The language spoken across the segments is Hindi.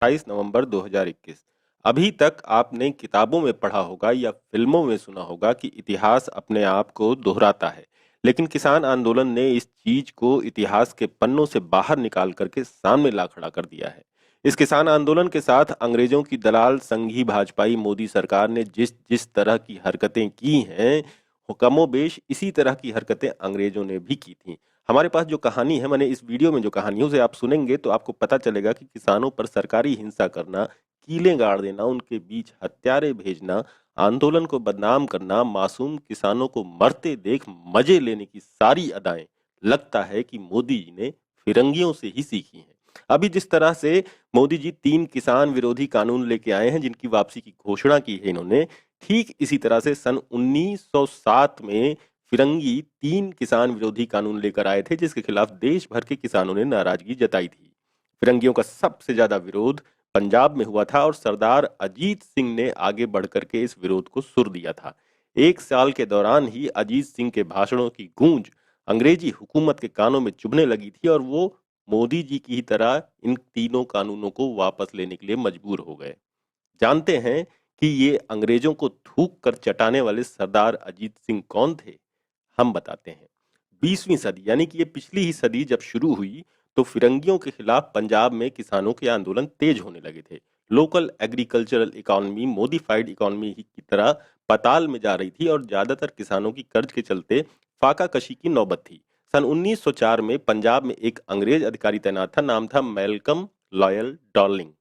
28 नवंबर 2021। अभी तक आपने किताबों में पढ़ा होगा या फिल्मों में सुना होगा कि इतिहास अपने आप को दोहराता है, लेकिन किसान आंदोलन ने इस चीज को इतिहास के पन्नों से बाहर निकाल करके सामने ला खड़ा कर दिया है। इस किसान आंदोलन के साथ अंग्रेजों की दलाल संघी भाजपाई मोदी सरकार ने जिस जिस तरह की हरकतें की हैं, कमोबेश इसी तरह की हरकतें अंग्रेजों ने भी की थी। हमारे पास जो कहानी है, मैंने इस वीडियो में जो कहानियों से आप सुनेंगे तो आपको पता चलेगा कि किसानों पर सरकारी हिंसा करना, कीलें गाड़ देना, उनके बीच हत्यारे भेजना, आंदोलन को बदनाम करना, मासूम किसानों को मरते देख मजे लेने की सारी अदाएं लगता है कि मोदी जी ने फिरंगियों से ही सीखी हैं। अभी जिस तरह से मोदी जी 3 किसान विरोधी कानून लेके आए हैं, जिनकी वापसी की घोषणा की है इन्होंने, ठीक इसी तरह से सन 1907 में फिरंगी 3 किसान विरोधी कानून लेकर आए थे, जिसके खिलाफ देश भर के किसानों ने नाराजगी जताई थी। फिरंगियों का सबसे ज्यादा विरोध पंजाब में हुआ था और सरदार अजीत सिंह ने आगे बढ़कर के इस विरोध को सुर दिया था। 1 साल के दौरान ही अजीत सिंह के भाषणों की गूंज अंग्रेजी हुकूमत के कानों में चुभने लगी थी और वो मोदी जी की ही तरह इन तीनों कानूनों को वापस लेने के लिए मजबूर हो गए। जानते हैं कि ये अंग्रेजों को थूक कर चटाने वाले सरदार अजीत सिंह कौन थे? हम बताते हैं। 20वीं सदी यानी कि ये पिछली ही सदी जब शुरू हुई तो फिरंगियों के खिलाफ पंजाब में किसानों के आंदोलन तेज होने लगे थे। Local agricultural economy modified economy की तरह पताल में जा रही थी और ज्यादातर किसानों की कर्ज के चलते फाका कशी की नौबत थी। सन 1904 में पंजाब में एक अंग्रेज अधिकारी तैनात था, नाम था मैल्कम लॉयल डार्लिंग।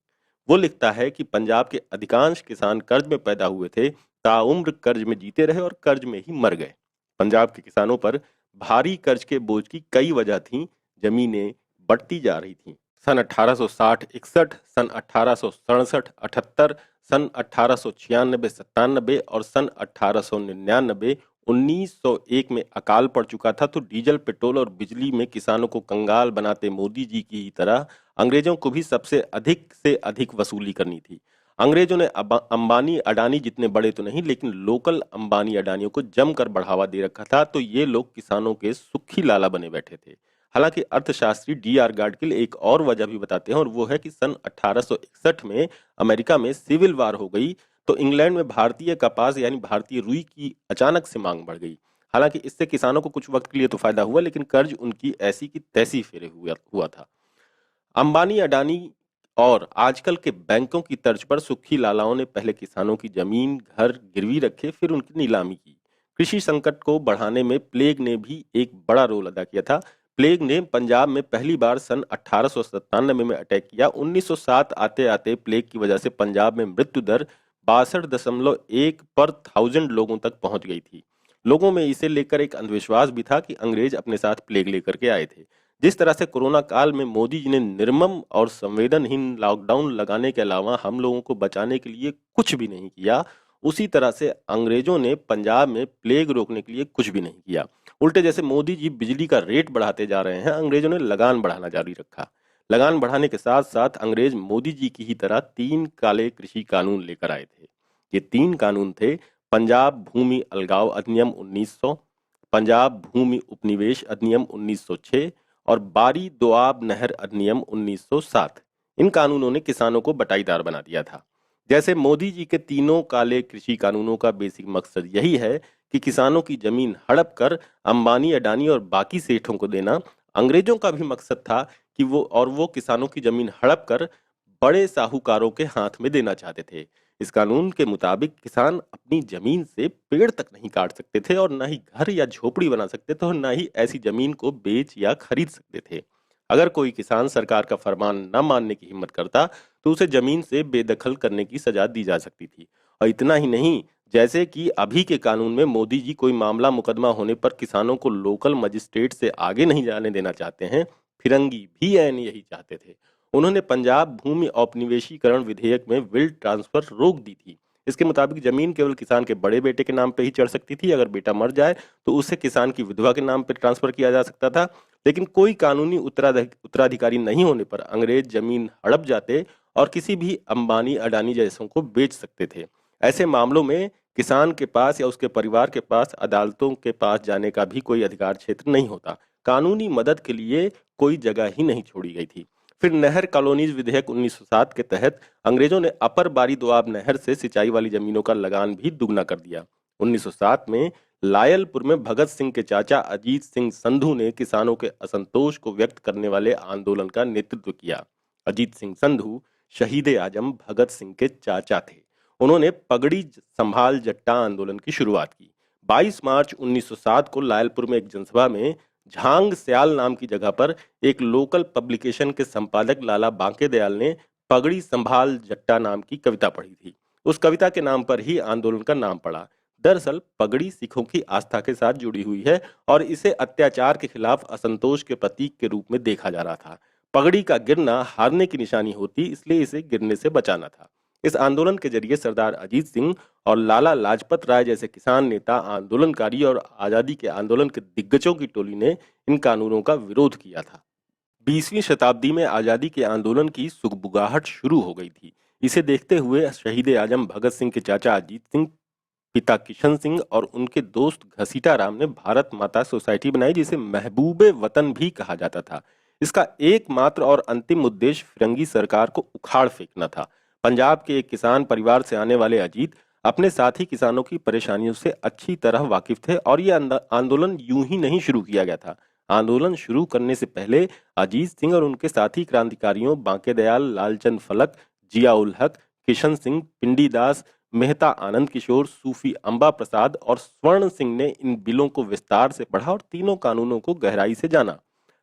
वो लिखता है कि पंजाब के अधिकांश किसान कर्ज में पैदा हुए थे, ताउम्र कर्ज में जीते रहे और कर्ज में ही मर गए। पंजाब के किसानों पर भारी कर्ज के बोझ की कई वजह थीं, जमीनें बढ़ती जा रही थीं। सन 1860-61, सन 1867-78, सन 1896-97 और सन 1899-1901 में अकाल पड़ चुका था, तो डीजल, पेट्रोल और बिजली में किसानों को कंगाल बनाते मोदी जी की ही तरह अंग्रेजों को भी सबसे अधिक से अधिक वसूली करनी थी। अंग्रेजों ने अंबानी अडानी जितने बड़े तो नहीं, लेकिन लोकल अंबानी अडानियों को जमकर बढ़ावा दे रखा था, तो ये लोग किसानों के सुखी लाला बने बैठे थे। हालांकि अर्थशास्त्री D.R. गाडगिल एक और वजह भी बताते हैं और वो है कि सन 1861 में अमेरिका में सिविल वार हो गई, तो इंग्लैंड में भारतीय कपास यानी भारतीय रुई की अचानक से मांग बढ़ गई। हालांकि इससे किसानों को कुछ वक्त के लिए तो फायदा हुआ, लेकिन कर्ज उनकी ऐसी की तैसी फेरे हुआ था। अंबानी अडानी और आजकल के बैंकों की तर्ज पर सुखी लालाओं ने पहले किसानों की जमीन घर गिरवी रखे, फिर उनकी नीलामी की। कृषि संकट को बढ़ाने में प्लेग ने भी एक बड़ा रोल अदा किया था। प्लेग ने पंजाब में पहली बार सन 1897 में अटैक किया। 1907 आते आते प्लेग की वजह से पंजाब में मृत्यु दर 62.1 पर 1000 लोगों तक पहुंच गई थी। लोगों में इसे लेकर एक अंधविश्वास भी था कि अंग्रेज अपने साथ प्लेग लेकर के आए थे। जिस तरह से कोरोना काल में मोदी जी ने निर्मम और संवेदनहीन लॉकडाउन लगाने के अलावा हम लोगों को बचाने के लिए कुछ भी नहीं किया, उसी तरह से अंग्रेजों ने पंजाब में प्लेग रोकने के लिए कुछ भी नहीं किया। उल्टे जैसे मोदी जी बिजली का रेट बढ़ाते जा रहे हैं, अंग्रेजों ने लगान बढ़ाना जारी रखा। लगान बढ़ाने के साथ साथ अंग्रेज मोदी जी की ही तरह 3 काले कृषि कानून लेकर आए थे। ये 3 कानून थे: पंजाब भूमि अलगाव अधिनियम 1900, पंजाब भूमि उपनिवेश अधिनियम 1906 और बारी दोआब नहर अधिनियम 1907। इन कानूनों ने किसानों को बटाईदार बना दिया था। जैसे मोदी जी के तीनों काले कृषि कानूनों का बेसिक मकसद यही है कि किसानों की जमीन हड़प कर अंबानी अडानी और बाकी सेठों को देना, अंग्रेजों का भी मकसद था कि वो किसानों की जमीन हड़प कर बड़े साहूकारों के हाथ में देना चाहते थे। इस कानून के मुताबिक किसान अपनी जमीन से पेड़ तक नहीं काट सकते थे और ना ही घर या झोपड़ी बना सकते थे और ना ही ऐसी जमीन को बेच या खरीद सकते थे। अगर कोई किसान सरकार का फरमान न मानने की हिम्मत करता तो उसे जमीन से बेदखल करने की सजा दी जा सकती थी। और इतना ही नहीं, जैसे कि अभी के कानून में मोदी जी कोई मामला मुकदमा होने पर किसानों को लोकल मजिस्ट्रेट से आगे नहीं जाने देना चाहते हैं, फिरंगी भी ऐन यही चाहते थे। उन्होंने पंजाब भूमि औपनिवेशीकरण विधेयक में विल ट्रांसफर रोक दी थी। इसके मुताबिक जमीन केवल किसान के बड़े बेटे के नाम पर ही चढ़ सकती थी। अगर बेटा मर जाए तो उसे किसान की विधवा के नाम पर ट्रांसफर किया जा सकता था, लेकिन कोई कानूनी उत्तराधिकारी नहीं होने पर अंग्रेज जमीन हड़प जाते और किसी भी अंबानी अडानी जैसों को बेच सकते थे। ऐसे मामलों में किसान के पास या उसके परिवार के पास अदालतों के पास जाने का भी कोई अधिकार क्षेत्र नहीं होता। कानूनी मदद के लिए कोई जगह ही नहीं छोड़ी गई थी। फिर नहर कॉलोनीज विधेयक 1907 के तहत अंग्रेजों ने अपर बारी दोआब नहर से सिंचाई वाली जमीनों का लगान भी दुगना कर दिया। 1907 में लायलपुर में भगत सिंह के चाचा अजीत सिंह संधू ने किसानों के असंतोष को व्यक्त करने वाले आंदोलन का नेतृत्व किया। अजीत सिंह संधू शहीद आजम भगत सिंह के चाचा थे। उन्होंने पगड़ी संभाल जट्टा आंदोलन की शुरुआत की। 22 मार्च 1907 को लायलपुर में एक जनसभा में झांग स्याल नाम की जगह पर एक लोकल पब्लिकेशन के संपादक लाला बांके दयाल ने पगड़ी संभाल जट्टा नाम की कविता पढ़ी थी। उस कविता के नाम पर ही आंदोलन का नाम पड़ा। दरअसल पगड़ी सिखों की आस्था के साथ जुड़ी हुई है और इसे अत्याचार के खिलाफ असंतोष के प्रतीक के रूप में देखा जा रहा था। पगड़ी का गिरना हारने की निशानी होती, इसलिए इसे गिरने से बचाना था। इस आंदोलन के जरिए सरदार अजीत सिंह और लाला लाजपत राय जैसे किसान नेता, आंदोलनकारी और आजादी के आंदोलन के दिग्गजों की टोली ने इन कानूनों का विरोध किया था। 20वीं शताब्दी में आजादी के आंदोलन की सुगबुगाहट शुरू हो गई थी। इसे देखते हुए शहीद आजम भगत सिंह के चाचा अजीत सिंह, पिता किशन सिंह और उनके दोस्त घसीटा राम ने भारत माता सोसाइटी बनाई, जिसे महबूबे वतन भी कहा जाता था। इसका एकमात्र और अंतिम उद्देश्य फिरंगी सरकार को उखाड़ फेंकना था। पंजाब के एक किसान परिवार से आने वाले अजीत अपने साथी किसानों की परेशानियों से अच्छी तरह वाकिफ थे और यह आंदोलन यूं ही नहीं शुरू किया गया था। आंदोलन शुरू करने से पहले अजीत सिंह और उनके साथी क्रांतिकारियों बांके दयाल, लालचंद फलक, जिया उल हक, किशन सिंह, पिंडी दास, मेहता आनंद किशोर, सूफी अंबा प्रसाद और स्वर्ण सिंह ने इन बिलों को विस्तार से पढ़ा और तीनों कानूनों को गहराई से जाना।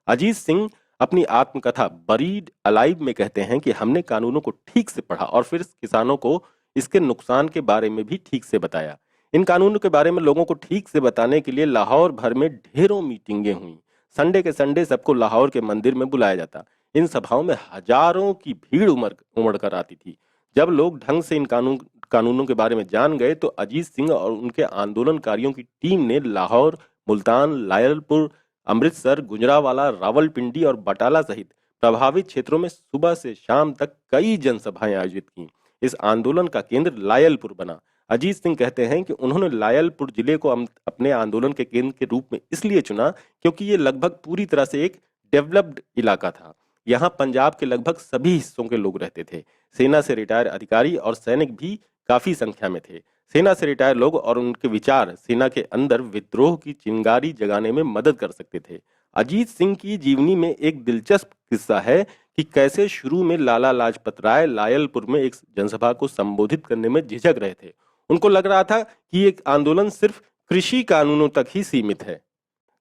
अजीत सिंह अपनी आत्मकथा बरीड अलाइव में कहते हैं कि हमने कानूनों को ठीक से पढ़ा और फिर किसानों को इसके नुकसान के बारे में भी ठीक से बताया। इन कानूनों के बारे में लोगों को ठीक से बताने के लिए लाहौर भर में ढेरों मीटिंगें हुई। संडे के संडे सबको लाहौर के मंदिर में बुलाया जाता। इन सभाओं में हजारों की भीड़ उमड़ कर आती थी। जब लोग ढंग से इन कानूनों के बारे में जान गए तो अजीत सिंह और उनके आंदोलनकारियों की टीम ने लाहौर, मुल्तान, लायलपुर, अमृतसर, गुजरांवाला, रावलपिंडी और बटाला सहित प्रभावित क्षेत्रों में सुबह से शाम तक कई जनसभाएं आयोजित की। इस आंदोलन का केंद्र लायलपुर बना। अजीत सिंह कहते हैं कि उन्होंने लायलपुर जिले को अपने आंदोलन के केंद्र के रूप में इसलिए चुना क्योंकि ये लगभग पूरी तरह से एक डेवलप्ड इलाका था। यहाँ पंजाब के लगभग सभी हिस्सों के लोग रहते थे। सेना से रिटायर अधिकारी और सैनिक भी काफी संख्या में थे। सेना से रिटायर लोग और उनके विचार सेना के अंदर विद्रोह की चिंगारी जगाने में मदद कर सकते थे। अजीत सिंह की जीवनी में एक दिलचस्प किस्सा है कि कैसे शुरू में लाला लाजपत राय लायलपुर में एक जनसभा को संबोधित करने में झिझक रहे थे। उनको लग रहा था कि ये आंदोलन सिर्फ कृषि कानूनों तक ही सीमित है,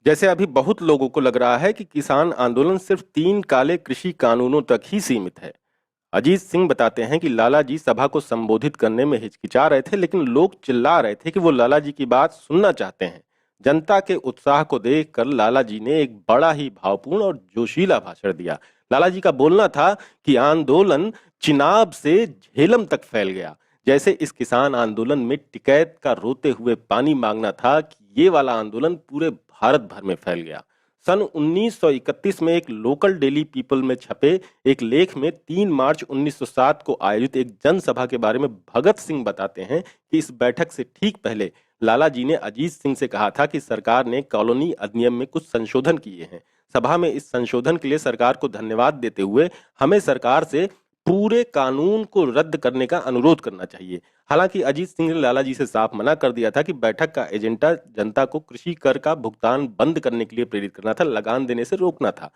जैसे अभी बहुत लोगों को लग रहा है कि किसान आंदोलन सिर्फ 3 काले कृषि कानूनों तक ही सीमित है। अजीत सिंह बताते हैं कि लाला जी सभा को संबोधित करने में हिचकिचा रहे थे, लेकिन लोग चिल्ला रहे थे कि वो लाला जी की बात सुनना चाहते हैं। जनता के उत्साह को देखकर लाला जी ने एक बड़ा ही भावपूर्ण और जोशीला भाषण दिया। लाला जी का बोलना था कि आंदोलन चिनाब से झेलम तक फैल गया। जैसे इस किसान आंदोलन में टिकैत का रोते हुए पानी मांगना था कि ये वाला आंदोलन पूरे भारत भर में फैल गया। सन 1931 में एक लोकल डेली पीपल में छपे एक लेख में 3 मार्च 1907 को आयोजित एक जनसभा के बारे में भगत सिंह बताते हैं कि इस बैठक से ठीक पहले लाला जी ने अजीत सिंह से कहा था कि सरकार ने कॉलोनी अधिनियम में कुछ संशोधन किए हैं। सभा में इस संशोधन के लिए सरकार को धन्यवाद देते हुए हमें सरकार से पूरे कानून को रद्द करने का अनुरोध करना चाहिए। हालांकि अजीत सिंह ने लाला जी से साफ मना कर दिया था कि बैठक का एजेंडा जनता को कृषि कर का भुगतान बंद करने के लिए प्रेरित करना था, लगान देने से रोकना था।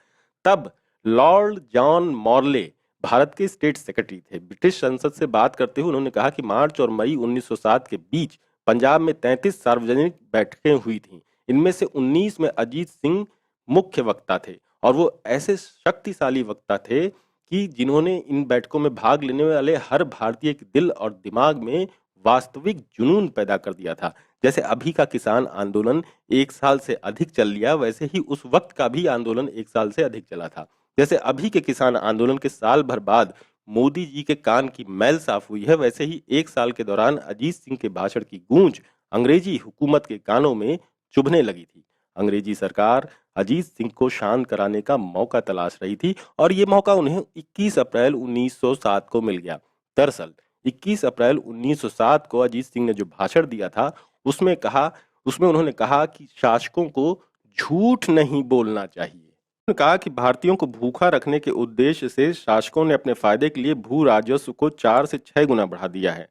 तब लॉर्ड जॉन मॉर्ले भारत के स्टेट सेक्रेटरी थे। ब्रिटिश संसद से बात करते हुए उन्होंने कहा कि मार्च और मई 1907 के बीच पंजाब में 33 सार्वजनिक बैठकें हुई थी। इनमें से 19 में अजीत सिंह मुख्य वक्ता थे और वो ऐसे शक्तिशाली वक्ता थे कि जिन्होंने इन बैठकों में भाग लेने वाले हर भारतीय के दिल और दिमाग में वास्तविक जुनून पैदा कर दिया था। जैसे अभी का किसान आंदोलन 1 साल से अधिक चल लिया, वैसे ही उस वक्त का भी आंदोलन 1 साल से अधिक चला था। जैसे अभी के किसान आंदोलन के साल भर बाद मोदी जी के कान की मैल साफ हुई है, वैसे ही 1 साल के दौरान अजीत सिंह के भाषण की गूंज अंग्रेजी हुकूमत के कानों में चुभने लगी थी। अंग्रेजी सरकार अजीत सिंह को शांत कराने का मौका तलाश रही थी और ये मौका उन्हें 21 अप्रैल 1907 को मिल गया। दरअसल 21 अप्रैल 1907 को अजीत सिंह ने जो भाषण दिया था उसमें उन्होंने कहा कि शासकों को झूठ नहीं बोलना चाहिए। उन्होंने कहा कि भारतीयों को भूखा रखने के उद्देश्य से शासकों ने अपने फायदे के लिए भू राजस्व को 4 से 6 गुना बढ़ा दिया है।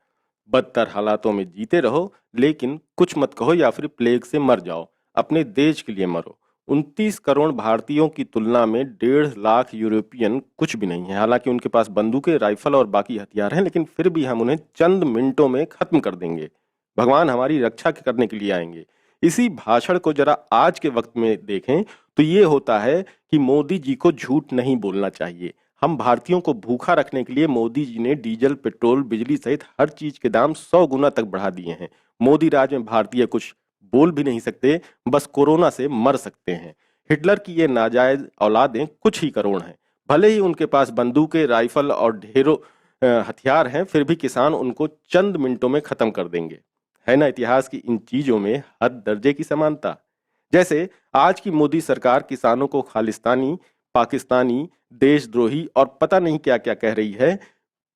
बदतर हालातों में जीते रहो, लेकिन कुछ मत कहो या फिर प्लेग से मर जाओ, अपने देश के लिए मरो। 29 करोड़ भारतीयों की तुलना में 1.5 लाख यूरोपियन कुछ भी नहीं है। हालांकि उनके पास बंदूकें, राइफल और बाकी हथियार हैं, लेकिन फिर भी हम उन्हें चंद मिनटों में खत्म कर देंगे। भगवान हमारी रक्षा करने के लिए आएंगे। इसी भाषण को जरा आज के वक्त में देखें तो ये होता है कि मोदी जी को झूठ नहीं बोलना चाहिए। हम भारतीयों को भूखा रखने के लिए मोदी जी ने डीजल, पेट्रोल, बिजली सहित हर चीज के दाम 100 गुना तक बढ़ा दिए हैं। मोदी राज में भारतीय कुछ बोल भी नहीं सकते, बस कोरोना से मर सकते हैं। हिटलर की ये नाजायज औलादें कुछ ही करोड़ हैं। भले ही उनके पास बंदूकें, राइफल और ढेरों हथियार हैं, फिर भी किसान उनको चंद मिनटों में खत्म कर देंगे। है ना इतिहास की इन चीजों में हद दर्जे की समानता। जैसे आज की मोदी सरकार किसानों को खालिस्तानी, पाकिस्तानी, देशद्रोही और पता नहीं क्या क्या कह रही है।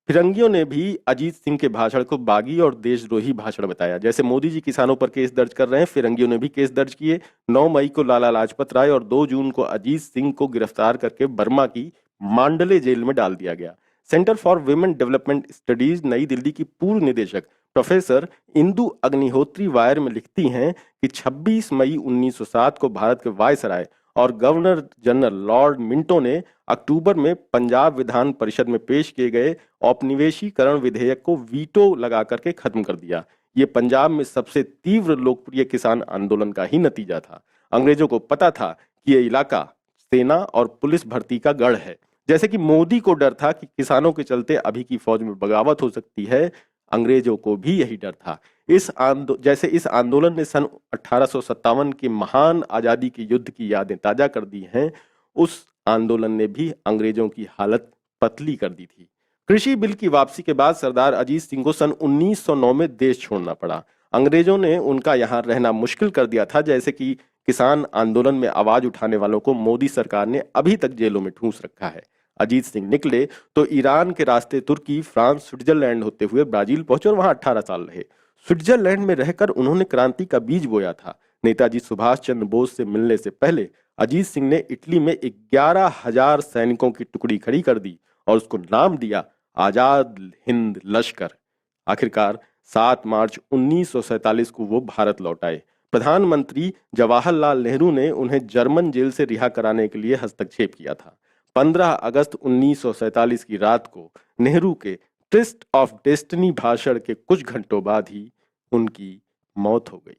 फिरंगियों ने भी अजीत सिंह के भाषण को बागी और देशद्रोही भाषण बताया। जैसे मोदी जी किसानों पर केस दर्ज कर रहे हैं, फिरंगियों ने भी केस दर्ज किए। 9 मई को लाला लाजपत राय और 2 जून को अजीत सिंह को गिरफ्तार करके बर्मा की मांडले जेल में डाल दिया गया। Centre for women development studies नई दिल्ली की पूर्व निदेशक प्रोफेसर इंदु अग्निहोत्री वायर में लिखती हैं कि 26 मई 1907 को भारत के वायसराय और गवर्नर जनरल लॉर्ड मिंटो ने अक्टूबर में पंजाब विधान परिषद में पेश किए गए औपनिवेशीकरण विधेयक को वीटो लगा करके खत्म कर दिया। ये पंजाब में सबसे तीव्र लोकप्रिय किसान आंदोलन का ही नतीजा था। अंग्रेजों को पता था कि ये इलाका सेना और पुलिस भर्ती का गढ़ है। जैसे कि मोदी को डर था कि किसानों के चलते अभी की फौज में बगावत हो सकती है, अंग्रेजों को भी यही डर था। जैसे इस आंदोलन ने सन 1857 के महान आजादी के युद्ध की यादें ताजा कर दी हैं, उस आंदोलन ने भी अंग्रेजों की हालत पतली कर दी थी। कृषि बिल की वापसी के बाद सरदार अजीत सिंह को सन 1909 में देश छोड़ना पड़ा। अंग्रेजों ने उनका यहाँ रहना मुश्किल कर दिया था। जैसे कि किसान आंदोलन में आवाज उठाने वालों को मोदी सरकार ने अभी तक जेलों में ठूंस रखा है। अजीत सिंह निकले तो ईरान के रास्ते तुर्की, फ्रांस, स्विट्जरलैंड होते हुए ब्राजील पहुंचे और वहां 18 साल रहे। स्विट्जरलैंड में रहकर उन्होंने क्रांति का बीज बोया था। नेताजी सुभाष चंद्र बोस से मिलने से पहले अजीत सिंह ने इटली में 11,000 सैनिकों की टुकड़ी खड़ी कर दी और उसको नाम दिया आजाद हिंद लश्कर। आखिरकार 7 मार्च 1947 को वो भारत लौट आए। प्रधानमंत्री जवाहरलाल नेहरू ने उन्हें जर्मन जेल से रिहा कराने के लिए हस्तक्षेप किया था। 15 अगस्त 1947 की रात को नेहरू के ट्विस्ट ऑफ डेस्टिनी भाषण के कुछ घंटों बाद ही उनकी मौत हो गई।